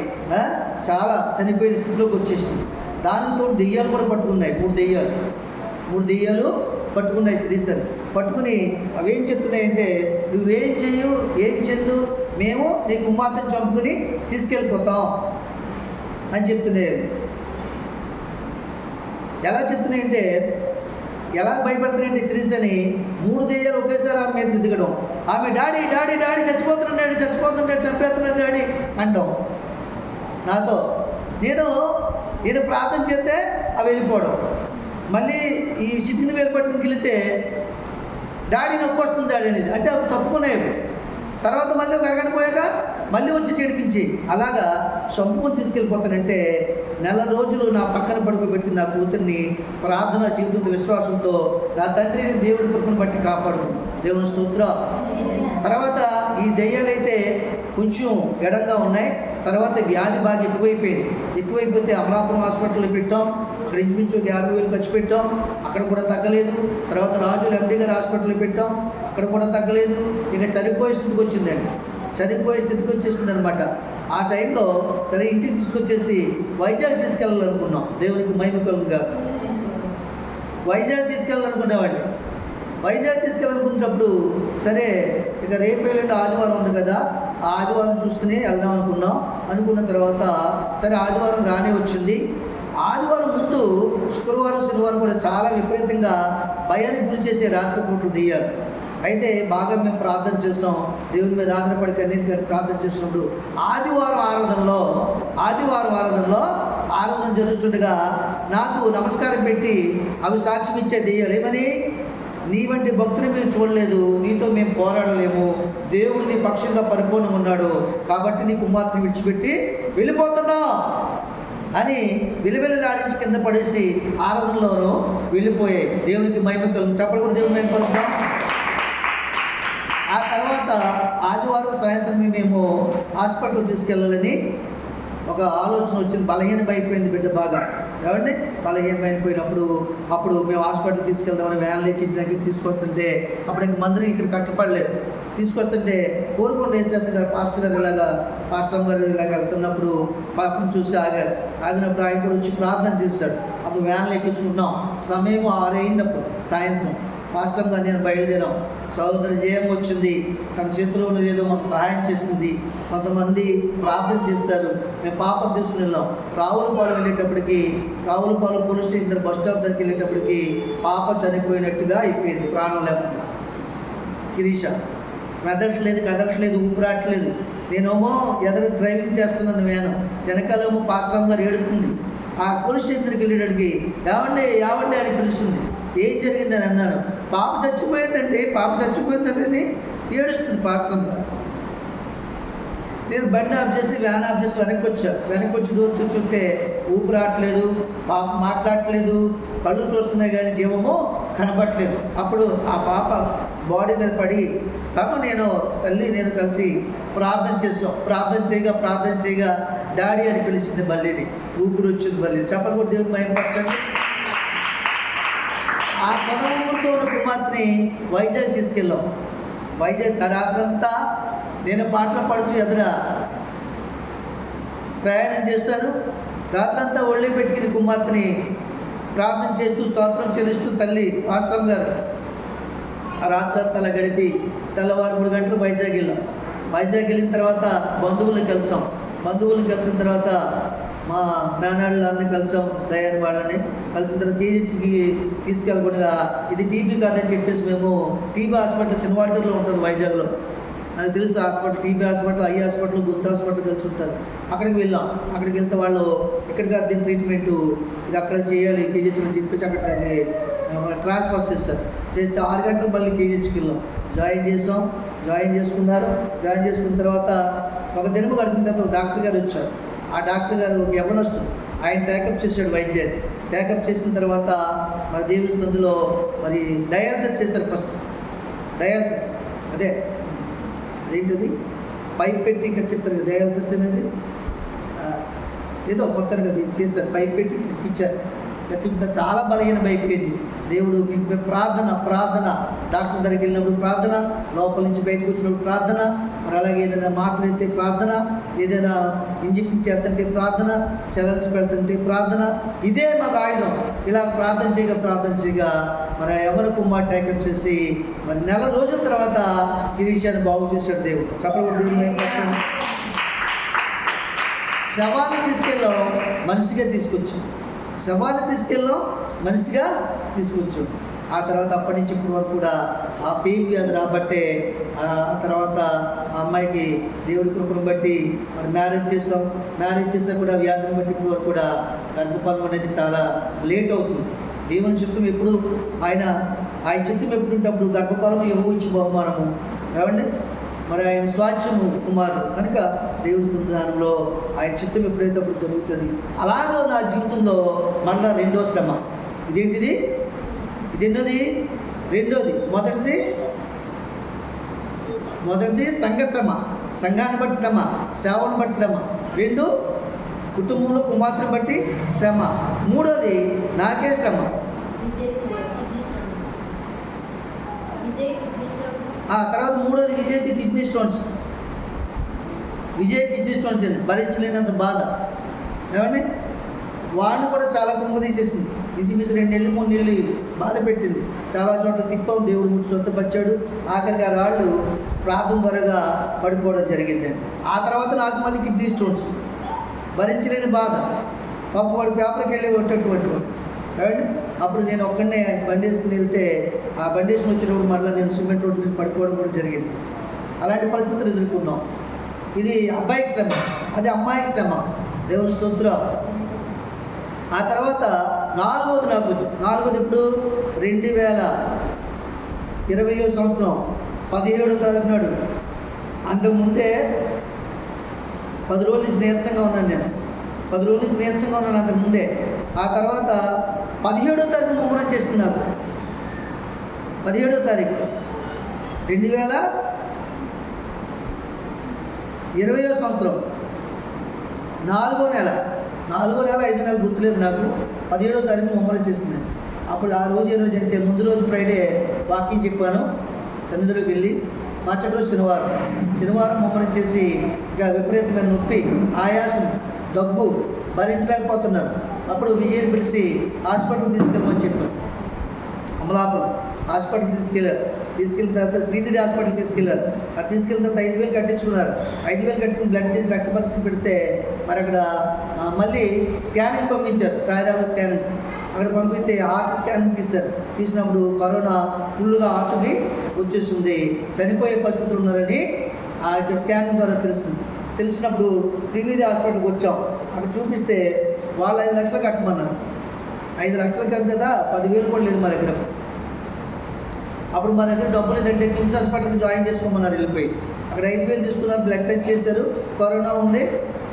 చాలా చనిపోయిన స్థితిలోకి వచ్చేసింది. దానితో దెయ్యాలు కూడా పట్టుకున్నాయి. 3 దెయ్యాలు పట్టుకున్నాయి శ్రీసరి. పట్టుకుని అవేం చెప్తున్నాయంటే నువ్వేం చెయ్యు, ఏం చెందు, మేము నీ కుమార్తెను చంపుకుని తీసుకెళ్ళిపోతాం అని చెప్తున్నాయి. ఎలా చెప్తున్నాయంటే, ఎలా భయపడుతున్నాయంటే శ్రీసని 3 దెయ్యాలు ఒకేసారి ఆమె మీద దిగడం. ఆమె డాడీ చచ్చిపోతున్నాడు, చంపేస్తున్నాడు డాడీ అంటాం. నాతో నేను ప్రార్థన చేస్తే అవి వెళ్ళిపోవడం. మళ్ళీ ఈ చిటికిన వేలు పట్టుకుని వెళితే డాడీ నొప్పి వస్తుంది డాడీ అనేది, అంటే అవి తప్పుకునేవి. తర్వాత మళ్ళీ ఒక అరగంట పోయాక మళ్ళీ వచ్చి చేడిపించి అలాగా చంపుకొని తీసుకెళ్ళిపోతానంటే 4 రోజులు నా పక్కన పడుకోబెట్టి నా కూతుర్ని ప్రార్థన జీవితంతో విశ్వాసంతో నా తండ్రిని దేవుని కృపను బట్టి కాపాడుకున్నాను. దేవుని స్తోత్రం. తర్వాత ఈ దెయ్యాలైతే కొంచెం ఎడంగా ఉన్నాయి. తర్వాత వ్యాధి బాగా ఎక్కువైపోతే అమలాపురం హాస్పిటల్లో పెట్టాం. అక్కడ ఇంచుమించు 50,000 ఖర్చు పెట్టాం, అక్కడ కూడా తగ్గలేదు. తర్వాత రాజుల ఎండి గారి హాస్పిటల్లో పెట్టాం, అక్కడ కూడా తగ్గలేదు. ఇక చనిపోయే స్థితికి వచ్చేసింది అనమాట. ఆ టైంలో సరే ఇంటికి తీసుకొచ్చేసి వైజాగ్ తీసుకెళ్ళాలనుకున్నాం. దేవునికి మహిమ కలుగుగా. వైజాగ్ తీసుకెళ్ళాలనుకునేవాడిని. వైజాగ్ తీసుకెళ్ళాలనుకున్నప్పుడు సరే ఇక రేపు ఎల్లుండి ఆదివారం ఉంది కదా, ఆ ఆదివారం చూసుకుని వెళ్దాం అనుకున్న తర్వాత సరే ఆదివారం రానే వచ్చింది. ఆదివారం ముందు శుక్రవారం, శనివారం కూడా చాలా విపరీతంగా భయానికి గురి చేసే రాత్రిపూట్లు దెయ్యాలు. అయితే బాగా మేము ప్రార్థన చేస్తాం, దేవుని మీద ఆధారపడి కన్నీటి ప్రార్థన చేసినప్పుడు ఆదివారం ఆరాధనలో ఆరాధన జరుగుతుండగా నాకు నమస్కారం పెట్టి అవి సాక్ష్యం ఇచ్చే దెయ్యాలు ఏమని, నీ వంటి భక్తుని మేము చూడలేదు, నీతో మేము పోరాడలేము, దేవుడు నీ పక్షంగా పరిపూర్ణంగా ఉన్నాడు, కాబట్టి నీ కుమార్తెని విడిచిపెట్టి వెళ్ళిపోతున్నావు అని విలువెల్లాడించి కింద పడేసి ఆరాధనలోనూ వెళ్ళిపోయాయి. దేవునికి మహిమ కలుగు. చెప్పలు కూడా దేవుని మహిమ కలుగుతాం. ఆ తర్వాత ఆదివారం సాయంత్రం మేము హాస్పిటల్ తీసుకెళ్ళాలని ఒక ఆలోచన వచ్చింది. బలహీనమైపోయింది బిడ్డ బాగా. ఏమండి బలహీనమైపోయినప్పుడు అప్పుడు మేము హాస్పిటల్ తీసుకెళ్దామని వ్యాన్లు ఎక్కించి తీసుకొస్తుంటే అప్పుడు ఇంక మందిరం ఇక్కడ కట్టపడలేదు. తీసుకొస్తుంటే కోరుకుంటే వేసినట్టు గారు పాస్టర్ గారు ఇలాగ వెళ్తున్నప్పుడు పాపను చూసి ఆగినప్పుడు ఆయన కూడా వచ్చి ప్రార్థన చేశాడు. అప్పుడు వ్యాన్లు ఎక్కించుకున్నాం. సమయం 6 అయిందప్పుడు సాయంత్రం. పాస్టర్ గారు నేను బయలుదేరాం. సహోదరి జయం వచ్చింది, తన చేతిలో ఉన్నది ఏదో మాకు సహాయం చేసింది. కొంతమంది ప్రార్థన చేశారు. మేము పాపం తీసుకుని వెళ్ళాం. రావులపాలెం వెళ్ళేటప్పటికి రావులపాలెం పోలీస్ స్టేషన్ దగ్గర బస్ స్టాప్ దగ్గరికి వెళ్ళేటప్పటికి పాప చనిపోయినట్టుగా అయిపోయింది, ప్రాణం లేకుండా. శిరీష మెదలట్లేదు, కదలట్లేదు, ఊపిరాట్లేదు. నేనేమో ఎదురు డ్రైవింగ్ చేస్తున్నాను వ్యాను, వెనకాలేమో పాస్టర్ గారు ఏడుతుంది. ఆ పోలీస్ స్టేషన్కి వెళ్ళేటడికి యావండి యావండి అని పిలుస్తుంది. ఏం జరిగిందని అన్నారు. పాప చచ్చిపోయిందంటే ఏడుస్తుంది పాస్టర్ గారు. నేను బండి ఆఫ్ చేసి వ్యాన్ ఆఫ్ చేసి వెనక్కి వచ్చి డోర్ చూస్తే ఊపిరాట్లేదు, పాప మాట్లాడట్లేదు, కళ్ళు చూస్తున్నాయి కానీ జీవమో కనబట్టలేదు. అప్పుడు ఆ పాప బాడీ మీద పడి నేను కలిసి ప్రార్థన చేయగా డాడీ అని పిలిచింది. మళ్ళీని ఊపిరి వచ్చింది. మళ్ళీ చెప్పలు కూడా దేవుడికి మహిమపరచండి. ఆ కొన ఊపిరితో ఉన్న కుమార్తెని వైజాగ్ తీసుకెళ్ళాం. వైజాగ్ రాత్రంతా నేను పాటలు పాడుతూ ఎదుర ప్రయాణం చేశాను. రాత్రంతా ఒళ్ళే పెట్టుకుని కుమార్తెని ప్రార్థన చేస్తూ స్తోత్రం చెల్లిస్తూ తల్లి ఆశ్రమం గారు ఆ రాత్రంతా అలా గడిపి తెల్లవారు 3 గంటలు వైజాగ్ వెళ్ళిన తర్వాత బంధువులను కలిసిన తర్వాత మా మేనాళ్ళని కలిసాం, దయాని వాళ్ళని కలిసిన తర్వాత కేజీహెచ్కి తీసుకెళ్ళకుండా ఇది టీబీ కాదని చెప్పేసి మేము టీబీ హాస్పిటల్ చిన్నవాటర్లో ఉంటుంది వైజాగ్లో. నాకు తెలుసు hospital, TB hospital, eye hospital, గుంత హాస్పిటల్ కలిసి ఉంటుంది. అక్కడికి వెళ్ళాం. అక్కడికి వెళ్తే వాళ్ళు ఇక్కడికి దీని ట్రీట్మెంటు ఇది అక్కడ చేయాలి కేజీహెచ్ అని చెప్పేసి అక్కడికి ట్రాన్స్ఫర్ చేస్తే 6 గంటలకు మళ్ళీ కేజీహెచ్కి వెళ్ళాం. జాయిన్ చేసుకున్న తర్వాత ఒక దినము గడిచిన తర్వాత ఒక డాక్టర్ గారు వచ్చారు. ఆ డాక్టర్ గారు యవ్వనస్తుడు, ఆయన టేకప్ చేశాడు వైద్యాన్ని. టేకప్ చేసిన తర్వాత మరి దేవుని సందులో మరి డయాలసిస్ చేశారు. ఫస్ట్ డయాలసిస్ అదేంటిది పైప్ పెట్టి కట్టిస్తారు డయాలసిస్ అనేది, ఏదో కొత్తగా అది చేశారు. పైప్ పెట్టి కట్టించిన చాలా బలహీనం అయిపోయింది. దేవుడు మీకు ప్రార్థన డాక్టర్ దగ్గరికి వెళ్ళినప్పుడు ప్రార్థన, లోపల నుంచి బయటకు వచ్చినప్పుడు ప్రార్థన, మరి అలాగే ఏదైనా మాటలు అయితే ప్రార్థన, ఏదైనా ఇంజక్షన్ చేస్తుంటే ప్రార్థన, సెలన్స్ పెడుతుంటే ప్రార్థన. ఇదే మాకు ఆయుధం. ఇలా ప్రార్థన చేయగా మరి ఎవరి కుమార్ టేకప్ చేసి మరి 4 రోజుల తర్వాత శిరీషాన్ని బాగు చేశాడు దేవుడు. చెప్పకూడదు. శవాన్ని తీసుకెళ్ళాం, మనిషిగా తీసుకొచ్చాడు. ఆ తర్వాత అప్పటి నుంచి ఇప్పటి వరకు కూడా ఆ పేగు వ్యాధి రాబట్టే ఆ తర్వాత ఆ అమ్మాయికి దేవుడి కృపను బట్టి మరి మ్యారేజ్ చేసాం కూడా వ్యాధిని బట్టి ఇప్పటి వరకు కూడా గర్భఫలం అనేది చాలా లేట్ అవుతుంది. దేవుని చిత్తం ఎప్పుడు ఆయన చిత్తం ఎప్పుడు ఉంటప్పుడు గర్భఫలము ఇచ్చి బహుమానము ఏమండి, మరి ఆయన స్వాచ్ఛము కుమారుడు కనుక దేవుడి సంతానంలో ఆయన చిత్తం ఎప్పుడైతే అప్పుడు జరుగుతుంది. అలాగే నా జీవితంలో మళ్ళా 2వ శ్రమ. ఇదేంటిది? రెండోది. మొదటిది సంఘశ్రమ, సంఘాన్ని బట్టి శ్రమ, సేవను బట్టి శ్రమ. 2 కుటుంబంలో కుమార్తెను బట్టి శ్రమ. 3వది నాకే శ్రమ. తర్వాత 3వది విజయ్ కిడ్నీ స్టోన్స్ భరించలేనంత బాధ. ఏమండి, వాడిని కూడా చాలా కుంగదీసేసింది. ఇంచుమించు 2 నెలలు 3 నెలలు బాధ పెట్టింది. చాలా చోట్ల తిప్పాం, దేవుడు ముట్టి సొంతపరిచాడు. ఆఖరికి ఆ రాళ్ళు ప్రార్థన త్వరగా పడిపోవడం జరిగిందండి. ఆ తర్వాత నాకు మళ్ళీ కిడ్నీ స్టోన్స్, భరించలేని బాధ. పాపవాడు పేపర్కి వెళ్ళి కొట్టేటువంటి వాడు. ఏమండి, అప్పుడు నేను ఒక్కడనే బండి వేసుకుని వెళ్తే ఆ బండి వేసుకుని వచ్చేటప్పుడు మళ్ళీ నేను సిమెంట్ రోడ్డు మీద పడిపోవడం కూడా జరిగింది. అలాంటి పరిస్థితులు ఎదుర్కొన్నాం. ఇది అబ్బాయికి శ్రమ, అది అమ్మాయికి శ్రమ. దేవుని స్తోత్రం. ఆ తర్వాత 4వది ఇప్పుడు 2020వ సంవత్సరం 17వ తారీఖు నాడు. అంతకుముందే 10 రోజుల నుంచి నీరసంగా ఉన్నాను అంతకుముందే. ఆ తర్వాత 17వ తారీఖు ముమ్మరం చేస్తున్నారు. 17వ తారీఖు 2020వ సంవత్సరం 4వ నెల 5 నెలలు గుర్తులేదు నాకు. 17వ తారీఖు ముమ్మరం చేస్తున్నాను. అప్పుడు ఆ రోజు అంటే ముందు రోజు ఫ్రైడే వాకింగ్ చెప్పాను, సన్నిధిలోకి వెళ్ళి. మరుసటి రోజు శనివారం ముమ్మరం చేసి ఇక విపరీతమైన నొప్పి, ఆయాసం, దగ్గు భరించలేకపోతున్నారు. అప్పుడు విజయని పిలిచి హాస్పిటల్కి తీసుకెళ్ళమని చెప్పాను. అమలాపురం హాస్పిటల్కి తీసుకెళ్ళిన తర్వాత శ్రీనిధి హాస్పిటల్కి తీసుకెళ్ళారు. అక్కడ తీసుకెళ్ళిన తర్వాత 5,000 కట్టించుకున్నారు. 5,000 కట్టించుకుని బ్లడ్ తీసి రక్త పరీక్ష పెడితే మరి అక్కడ మళ్ళీ స్కానింగ్ పంపించారు. సాయిరామ స్కానింగ్ అక్కడ పంపిస్తే హార్ట్ స్కానింగ్ తీశారు. తీసినప్పుడు కరోనా ఫుల్గా హార్ట్కి వచ్చేస్తుంది, చనిపోయే పరిస్థితులు ఉన్నారని ఆ యొక్క స్కానింగ్ ద్వారా తెలిసినప్పుడు శ్రీనిధి హాస్పిటల్కి వచ్చాం. అక్కడ చూపిస్తే వాళ్ళు 5 లక్షలు కట్టమన్నారు. 5 లక్షలు కాదు కదా, 10,000 కూడా లేదు మా దగ్గర. అప్పుడు మా దగ్గర డబ్బులు లేదంటే కిమ్స్ హాస్పిటల్కి జాయిన్ చేసుకోమన్నారు. వెళ్ళిపోయి అక్కడ 5,000 తీసుకున్నారు, బ్లడ్ టెస్ట్ చేశారు, కరోనా ఉంది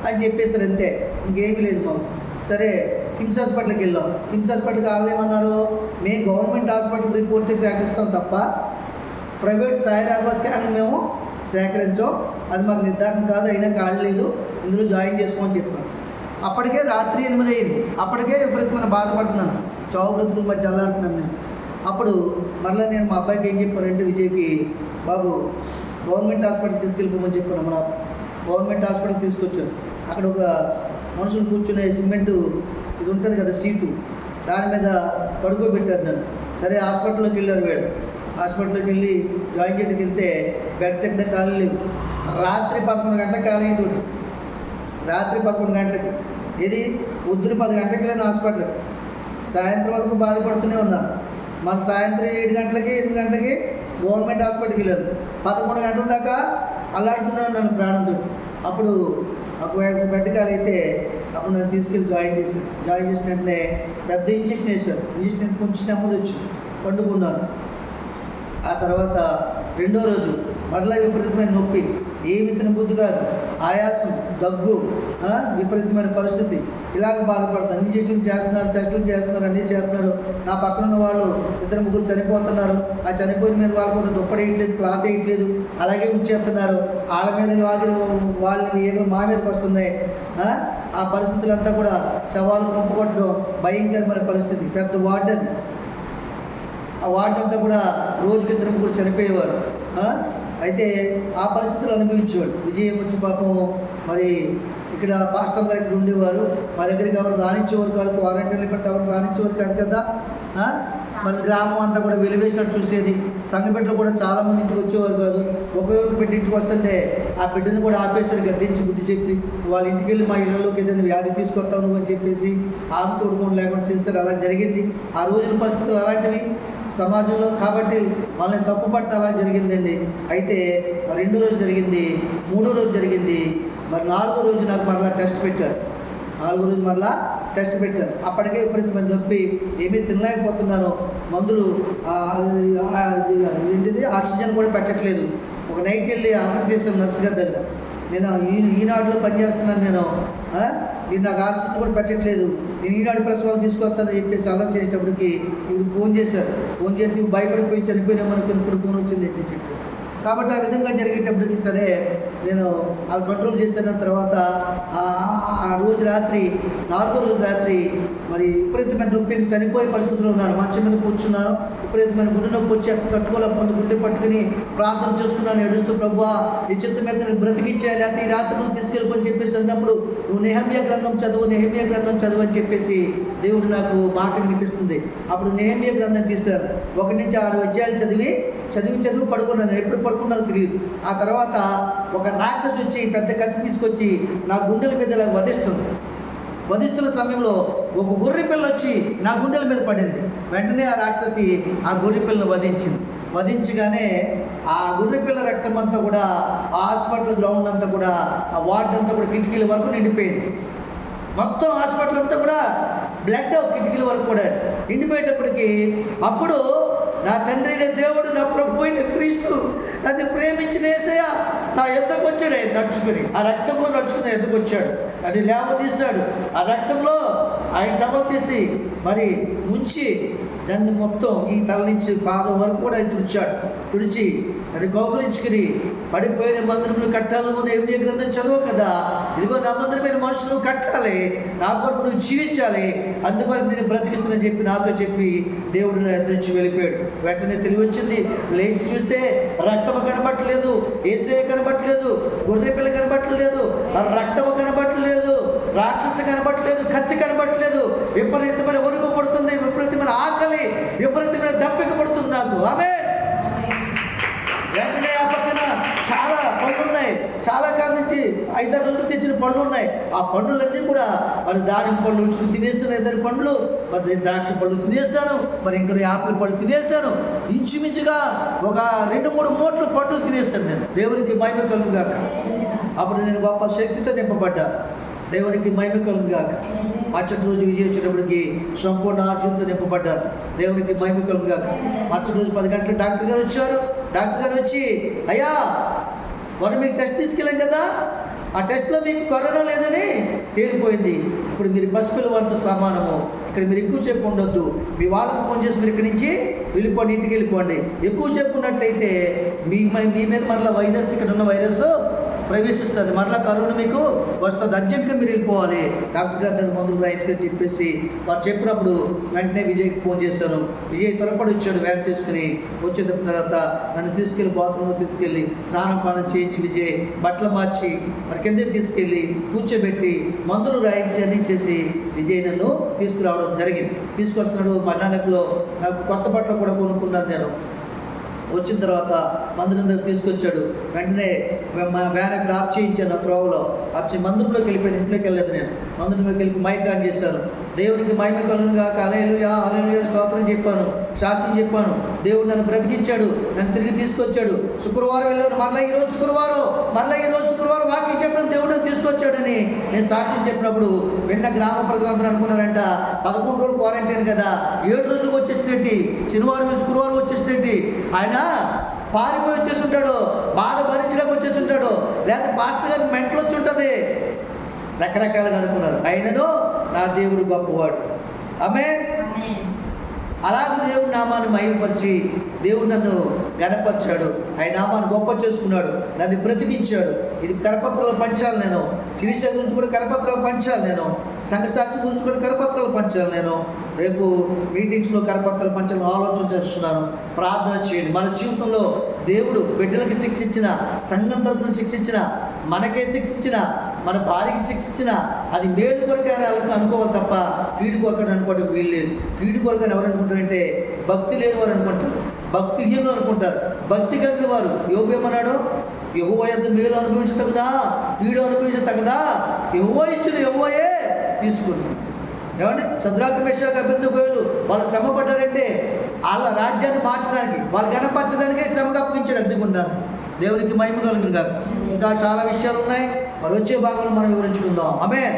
అని చెప్పేశారు, అంతే, ఇంకేమీ లేదు మాకు. సరే కిమ్స్ హాస్పిటల్కి వెళ్ళాం. కిమ్స్ హాస్పిటల్కి వాళ్ళు ఏమన్నారు, మేము గవర్నమెంట్ హాస్పిటల్ రిపోర్టే సేకరిస్తాం తప్ప ప్రైవేట్ సాయిరాబా స్కాన్ మేము సేకరించాం, అది మాకు నిర్ధారణ కాదు, అయినా కాలేదు, ఇందులో జాయిన్ చేసుకోమని చెప్పారు. అప్పటికే రాత్రి 8 అయింది. అప్పటికే విపరీతమైన బాధపడుతున్నాను, చావు బ్రతుకుల మధ్య అల్లాడుతున్నాను నేను. అప్పుడు మరలా నేను మా అబ్బాయికి ఏం చెప్పానంటే, విజయ్కి, బాబు గవర్నమెంట్ హాస్పిటల్ తీసుకెళ్ళిపోమని చెప్పాను. మన గవర్నమెంట్ హాస్పిటల్ తీసుకొచ్చాను. అక్కడ ఒక మనుషులు కూర్చునే సిమెంటు ఇది ఉంటుంది కదా సీటు, దాని మీద పడుకోబెట్టారు నన్ను. సరే హాస్పిటల్లోకి వెళ్ళారు వీళ్ళు. హాస్పిటల్లోకి వెళ్ళి జాయిన్ చేయడానికి వెళ్తే బెడ్ సెట్ ఖాళీ లేవు. రాత్రి 11 గంటలకు ఖాళీ అయింది. రాత్రి 11 గంటలకి, ఇది పొద్దున 10 గంటలకి వెళ్ళిన హాస్పిటల్కి. సాయంత్రం వరకు బాధపడుతూనే ఉన్నాను. మన సాయంత్రం 7 గంటలకి 8 గంటలకి గవర్నమెంట్ హాస్పిటల్కి వెళ్ళాను. 11 గంటల దాకా అల్లాడుతున్నాను నన్ను ప్రాణంతో. అప్పుడు ఒక బెడ్ ఖాళీ అయితే అప్పుడు నన్ను తీసుకెళ్ళి జాయిన్ చేసిన వెంటనే పెద్ద ఇంజక్షన్ వేశారు. ఇంజక్షన్ కొంచెం నెమ్మది వచ్చి పండుకున్నాను. ఆ తర్వాత 2వ రోజు మరలా విపరీతమైన నొప్పి, ఏమి తినబుద్ధి కాదు, ఆయాసం, దగ్గు, విపరీతమైన పరిస్థితి, ఇలాగ బాధపడతాను. ఇంజక్షన్లు చేస్తున్నారు, టెస్టులు చేస్తున్నారు, అన్నీ చేస్తున్నారు. నా పక్కన ఉన్న వాళ్ళు 2-3 చనిపోతున్నారు. ఆ చనిపోయిన మీద వాళ్ళ కొంత దుప్పటి వేయట్లేదు, క్లాత్ వేయట్లేదు, అలాగే ఉంచేస్తున్నారు. వాళ్ళ మీద వాళ్ళని ఏదో మా మీదకి వస్తున్నాయి. ఆ పరిస్థితులంతా కూడా శవాలు పంపుకొట్టడం, భయంకరమైన పరిస్థితి. పెద్ద వార్డు అది. ఆ వార్డు అంతా కూడా రోజుకి 2-3 చనిపోయేవారు. అయితే ఆ పరిస్థితులు అనుభవించేవాడు. విజయం వచ్చి పాపం మరి ఇక్కడ పాస్టర్ గారు ఇక్కడ ఉండేవారు. మా దగ్గరికి ఎవరు రానిచ్చేవారు కాదు, క్వారంటైన్లు పెట్టి ఎవరు రానిచ్చేవారు కాదు కదా. మన గ్రామం అంతా కూడా వెలివేసినట్టు చూసేది. సంఘపెట్టలు కూడా చాలామంది ఇంటికి వచ్చేవారు కాదు. ఒక్కొక్క బిడ్డ ఇంటికి వస్తుంటే ఆ బిడ్డను కూడా ఆపేస్తారు, గద్దించి బుద్ధి చెప్పి, వాళ్ళ ఇంటికి వెళ్ళి మా ఇళ్ళలోకి ఏదైనా వ్యాధి తీసుకొస్తావు నువ్వు అని చెప్పేసి ఆమె తోడుకోవడం లేకుండా చేస్తారు. అలా జరిగింది. ఆ రోజుల పరిస్థితులు అలాంటివి సమాజంలో. కాబట్టి వాళ్ళని తప్పుపట్ట అలా జరిగిందండి. అయితే 2వ రోజు జరిగింది, 3వ రోజు జరిగింది, మరి 4వ రోజు నాకు మరలా టెస్ట్ పెట్టారు. 4వ రోజు మరలా టెస్ట్ పెట్టారు. అప్పటికే విపరీతమైన నొప్పి, ఏమీ తినలేకపోతున్నాను. మందులు ఏంటిది ఆక్సిజన్ కూడా పెట్టట్లేదు. ఒక నైట్ వెళ్ళి ఆర్డర్ చేశాను నర్సు గారి దగ్గర. నేను ఈనాడులో పనిచేస్తున్నాను, మీరు నాకు ఆక్సిజన్ కూడా పెట్టట్లేదు, నేను ఈనాడు ప్రసవాలు తీసుకొస్తానని చెప్పేసి అలా చేసేటప్పటికి ఇప్పుడు ఫోన్ చేశారు. ఫోన్ చేసి భయపడిపోయి చనిపోయినామనుకుని ఇప్పుడు ఫోన్ వచ్చింది అని చెప్పేసి. కాబట్టి ఆ విధంగా జరిగేటప్పటికి సరే నేను అది కంట్రోల్ చేసిన తర్వాత ఆ రోజు రాత్రి 4వ రోజు రాత్రి మరి విపరీతమైన నొప్పి, చనిపోయే పరిస్థితుల్లో ఉన్నాను. మంచం మీద కూర్చున్నాను. విపరీతమైన గుండె నొప్పి వచ్చి కట్టుకోలేకపోతే గుండె పట్టుకుని ప్రార్థన చేసుకున్నాను, ఏడుస్తూ, ప్రభువా నీ చిత్తం మీద నేను బ్రతికించేయాలి, అంటే ఈ రాత్రి నువ్వు తీసుకెళ్ళిపోని చెప్పేసి అన్నప్పుడు నువ్వు నెహెమ్యా గ్రంథం చదువు అని చెప్పేసి దేవుడు నాకు మాట వినిపిస్తుంది. అప్పుడు నెహెమ్యా గ్రంథం తీశారు. 1 నుంచి 6 అధ్యాయాలు చదివి పడుకున్నాను. ఎప్పుడు పడుకున్నాను తెలియదు. ఆ తర్వాత ఒక రాక్షసి వచ్చి పెద్ద కత్తి తీసుకొచ్చి నా గుండెల మీద ఇలా వధిస్తున్న సమయంలో ఒక గొర్రె పిల్ల వచ్చి నా గుండెల మీద పడింది. వెంటనే ఆ రాక్షసి ఆ గొర్రె పిల్లను వధించగానే ఆ గొర్రె పిల్ల రక్తం అంతా కూడా ఆ హాస్పిటల్ గ్రౌండ్ అంతా కూడా, ఆ వార్డు అంతా కూడా కిటికీల వరకు నిండిపోయింది. మొత్తం హాస్పిటల్ అంతా కూడా బ్లడ్ కిటికీల వరకు కూడా నిండిపోయేటప్పటికి అప్పుడు నా తండ్రి అయిన దేవుడు, నా ప్రభు అయిన క్రీస్తు, నన్ను ప్రేమించిన యేసయ్య నా ఎద్దకు వచ్చాడు. ఆయన నడుచుకుని ఆ రక్తంలో నడుచుకుని ఎద్దకు వచ్చాడు. అది లేవదీశాడు. ఆ రక్తంలో ఆయన డబల్ తీసి మరి ఉంచి దాన్ని మొత్తం ఈ తల నుంచి పాదం వరకు కూడా తుడిచి అది కౌగులించుకుని పడిపోయిన మందిరములు కట్టాలని ముందు నెహెమ్యా గ్రంథం చదవవు కదా, ఇదిగో నా మందిరమైన మనుషులు కట్టాలి, నా కొరకు నువ్వు జీవించాలి, అందువరకు నేను బ్రతికిస్తున్నా చెప్పి నాతో చెప్పి దేవుడు నా ఎదురు నుంచి వెళ్ళిపోయాడు. వెంటనే తెలివి వచ్చింది. లేచి చూస్తే రక్తము కనబట్టలేదు, యేసయ్య కనబట్టలేదు, గొర్రె పిల్ల కనబట్టలేదు, రక్తము కనబట్టలేదు, రాక్షసు కనబట్టలేదు, కత్తి కనబట్టలేదు. విపరీతమైన వణుకు పడుతుంది, విపరీతమైన ఆకలి, విపరీతమైన దప్పిక పడుతుంది నాకు. ఆమె వెంటనే ఆ పక్కన చాలా పళ్ళు ఉన్నాయి, చాలా కాలం నుంచి 5-6 రోజులు తెచ్చిన పళ్ళు ఉన్నాయి. ఆ పండ్లన్నీ కూడా మరి దానిమ్మ పళ్ళు తినేసాను, 5 పండ్లు, మరి ద్రాక్ష పళ్ళు తినేసాను, మరి ఇంకా యాపిల్ పళ్ళు తినేసాను. ఇంచుమించుగా ఒక 2-3 మూటలు పండ్లు తినేసాను నేను. దేవునికి మహిమ కలుగును గాక. అప్పుడు నేను గొప్ప శక్తితో నింపబడ్డా. దేవునికి మహిమ కలుగును గాక. మరుసటి రోజు విజయం వచ్చేటప్పటికి సంపూర్ణ ఆరోగ్యంతో నింపబడ్డారు. దేవునికి మహిమ కలుగును గాక. మరుసటి రోజు 10 గంటలకు డాక్టర్ గారు వచ్చారు. డాక్టర్ గారు వచ్చి, అయ్యా మనం మీకు టెస్ట్ తీసుకెళ్ళాం కదా, ఆ టెస్ట్లో మీకు కరోనా లేదని తేలిపోయింది. ఇప్పుడు మీరు పసిపిల్ల వంట సమానము, ఇక్కడ మీరు ఎక్కువసేపు ఉండొద్దు, మీ వాళ్ళకు ఫోన్ చేసి మీరు ఇక్కడి నుంచి వెళ్ళిపోండి, ఇంటికి వెళ్ళిపోండి. ఎక్కువసేపు ఉన్నట్లయితే మీ మీద మరలా వైరస్, ఇక్కడ ఉన్న వైరస్ ప్రవేశిస్తుంది, మరలా కరోనా మీకు వస్తుంది, అర్జెంటుగా మీరు వెళ్ళిపోవాలి. డాక్టర్ గారు దాన్ని మందులు రాయించుకొని చెప్పేసి వారు చెప్పినప్పుడు వెంటనే విజయ్కి ఫోన్ చేశాను. విజయ్ త్వరపడి వచ్చాడు వ్యాన్ తీసుకుని. వచ్చిన తర్వాత నన్ను తీసుకెళ్ళి బాత్రూంలో తీసుకెళ్ళి స్నానం పానం చేయించి విజయ్ బట్టలు మార్చి మరి కిందకి తీసుకెళ్ళి కూర్చోబెట్టి మందులు రాయించి అన్నీ చేసి విజయ్ నన్ను తీసుకురావడం జరిగింది. తీసుకొస్తున్నాడు. మన్నానకులో నాకు కొత్త బట్టలు కూడా కొనుక్కున్నాను నేను. వచ్చిన తర్వాత మందిరం దగ్గర తీసుకొచ్చాడు. వెంటనే వ్యాన్ అక్కడ ఆఫ్ చేయించాను. ఆ త్రోవలో ఆఫ్ చేసి మందిరంలోకి వెళ్ళిపోయాను. ఇంట్లోకి వెళ్ళలేదు నేను. మందిరంలోకి వెళ్ళి మైక్ ఆన్ చేశాను. దేవునికి మహిమ కలుగును గాక, హల్లెలూయా హల్లెలూయా స్తోత్రం చెప్పాను, సాక్ష్యం చెప్పాను. దేవుడు నన్ను బ్రతికించాడు, నన్ను తిరిగి తీసుకొచ్చాడు. శుక్రవారం వెళ్ళాను, మరలా ఈరోజు శుక్రవారం వాక్యం చెప్పడం దేవుడు నన్ను తీసుకొచ్చాడని నేను సాక్ష్యం చెప్పినప్పుడు విన్న గ్రామ ప్రజలందరూ అనుకున్నారంట, 11 రోజులు క్వారంటైన్ కదా, 7 రోజులకు వచ్చేసినట్టు, శనివారం శుక్రవారం వచ్చేసినట్టు, ఆయన పారిపోయి వచ్చేసి ఉంటాడు, బాధ భరించడానికి వచ్చేసి ఉంటాడు, లేకపోతే పాస్టర్ గారికి మెంటలు వచ్చి ఉంటుంది, రకరకాలుగా అనుకున్నారు. అయినను నా దేవుడు గొప్పవాడు. ఆమేన్. అలాగే దేవుడి నామాన్ని మహిమపరిచి దేవుడు నన్ను గణపరిచాడు. ఆయన నామాన్ని గొప్ప చేసుకున్నాడు, నన్ను బ్రతికించాడు. ఇది కరపత్రాలు పంచాలి నేను. శిరీష గురించి కూడా కరపత్రాలు పంచాలి నేను. సంఘసాక్షి గురించి కూడా కరపత్రాలు పంచాలి నేను. రేపు మీటింగ్స్లో కరపత్రాలు పంచాలని ఆలోచన చేస్తున్నాను. ప్రార్థన చేయండి. మన జీవితంలో దేవుడు బిడ్డలకు శిక్ష ఇచ్చిన, సంఘం తరపున శిక్ష ఇచ్చిన, మనకే శిక్ష ఇచ్చిన, మన భార్యకి శిక్ష ఇచ్చిన, అది మేలు కొరకే అనుకోవాలి తప్ప కీడు కొరకని అనుకోవడం వీలు లేదు. కీడు కొరకని ఎవరు అనుకుంటారంటే భక్తి లేని వారు అనుకుంటారు, భక్తిహీనులు అనుకుంటారు. భక్తి కలిగిన వారు యోబు ఏమన్నాడు, యెహోవా యందు మేలు అనుభవించతగదా, కీడు అనుభవించతగదా, యెహోవా ఇచ్చిన యెహోవాయే తీసుకున్నాడు. ఏమంటే షద్రకు మేషాకు అబేద్నెగోలు వాళ్ళు శ్రమ పడ్డారంటే వాళ్ళ రాజ్యాన్ని మార్చడానికి, వాళ్ళు గణపరచడానికే శ్రమగా అప్పగించాడు అగ్నిగుండాన్ని. దేవునికి మహిమ కలుగును గాక. ఇంకా చాలా విషయాలు ఉన్నాయి, మరి వచ్చే భాగంలో మనం వివరించుకుందాం. ఆమేన్.